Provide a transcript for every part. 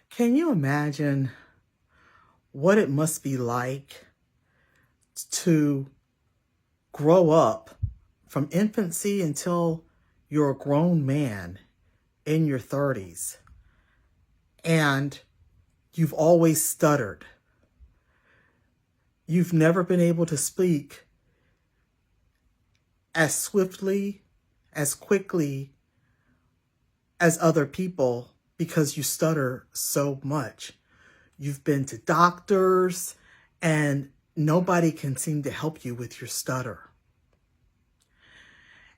Can you imagine what it must be like to grow up from infancy until you're a grown man in your 30s and you've always stuttered? You've never been able to speak as swiftly, as quickly as other people because you stutter so much. You've been to doctors and nobody can seem to help you with your stutter.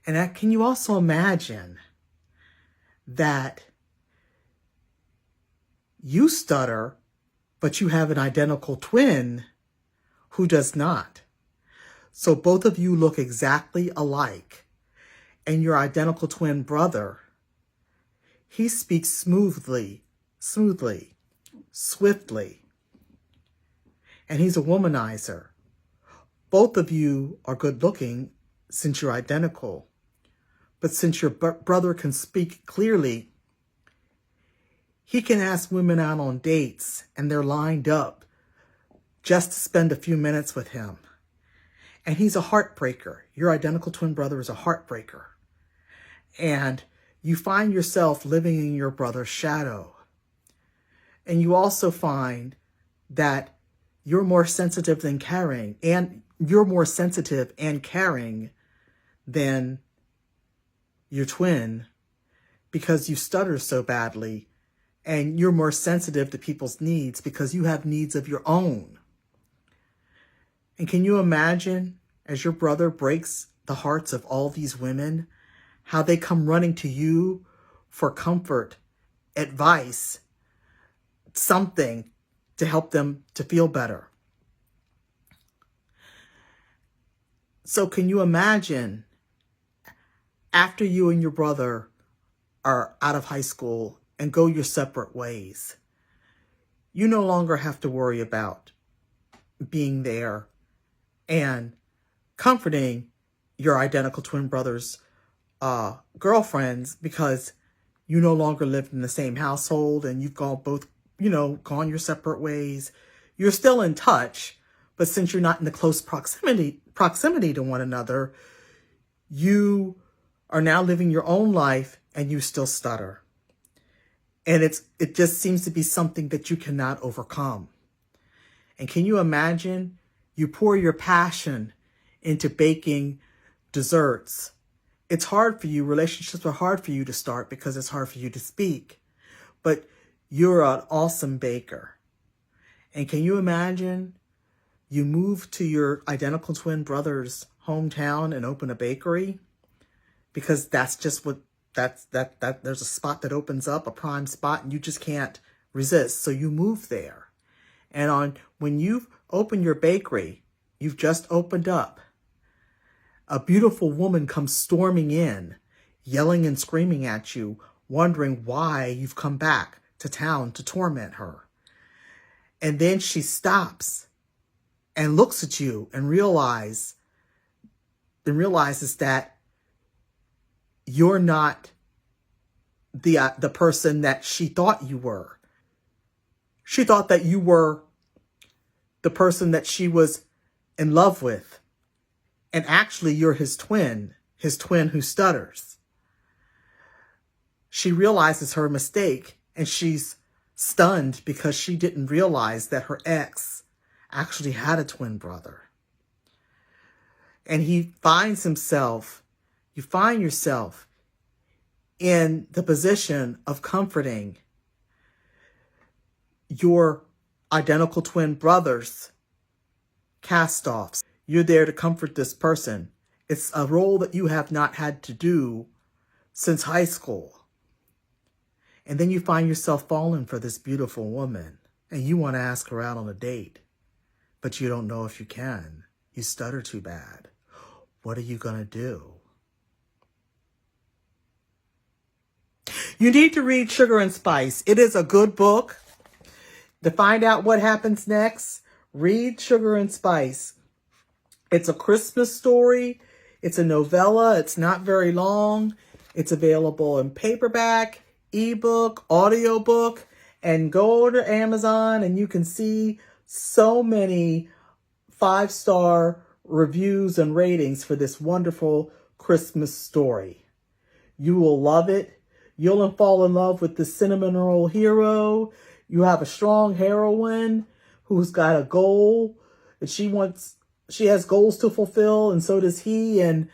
And can you also imagine that you stutter, but you have an identical twin who does not? So both of you look exactly alike. And your identical twin brother, he speaks smoothly, swiftly. And he's a womanizer. Both of you are good looking since you're identical. But since your brother can speak clearly, he can ask women out on dates and they're lined up just to spend a few minutes with him. And he's a heartbreaker. Your identical twin brother is a heartbreaker. And you find yourself living in your brother's shadow. And you also find that you're more sensitive than caring. And you're more sensitive and caring than your twin because you stutter so badly. And you're more sensitive to people's needs because you have needs of your own. And can you imagine, as your brother breaks the hearts of all these women, how they come running to you for comfort, advice, something to help them to feel better? So can you imagine after you and your brother are out of high school and go your separate ways, you no longer have to worry about being there and comforting your identical twin brother's girlfriends because you no longer live in the same household and you've gone gone your separate ways. You're still in touch, but since you're not in the close proximity to one another, you are now living your own life and you still stutter. And it just seems to be something that you cannot overcome. And can you imagine you pour your passion into baking desserts? It's hard for you. Relationships are hard for you to start because it's hard for you to speak. But you're an awesome baker. And can you imagine you move to your identical twin brother's hometown and open a bakery? Because that's just what there's a spot that opens up, a prime spot, and you just can't resist. So you move there. And when you've opened your bakery, you've just opened up, a beautiful woman comes storming in, yelling and screaming at you, wondering why you've come back to town to torment her. And then she stops and looks at you and realizes that you're not the person that she thought you were. She thought that you were the person that she was in love with. And actually, you're his twin who stutters. She realizes her mistake and she's stunned because she didn't realize that her ex actually had a twin brother. And you find yourself in the position of comforting your identical twin brother's cast-offs. You're there to comfort this person. It's a role that you have not had to do since high school. And then you find yourself falling for this beautiful woman and you want to ask her out on a date, but you don't know if you can. You stutter too bad. What are you going to do? You need to read Sugar and Spice. It is a good book. To find out what happens next, read Sugar and Spice. It's a Christmas story. It's a novella. It's not very long. It's available in paperback, ebook, audiobook, and go to Amazon and you can see so many 5-star reviews and ratings for this wonderful Christmas story. You will love it. You'll fall in love with the cinnamon roll hero. You have a strong heroine who's got a goal and she has goals to fulfill, and so does he. And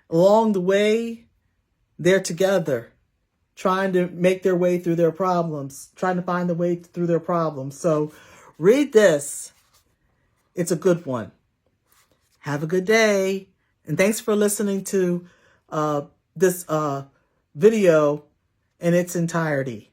along the way, they're together, trying to make their way through their problems, trying to find the way through their problems. So read this. It's a good one. Have a good day. And thanks for listening to this video in its entirety.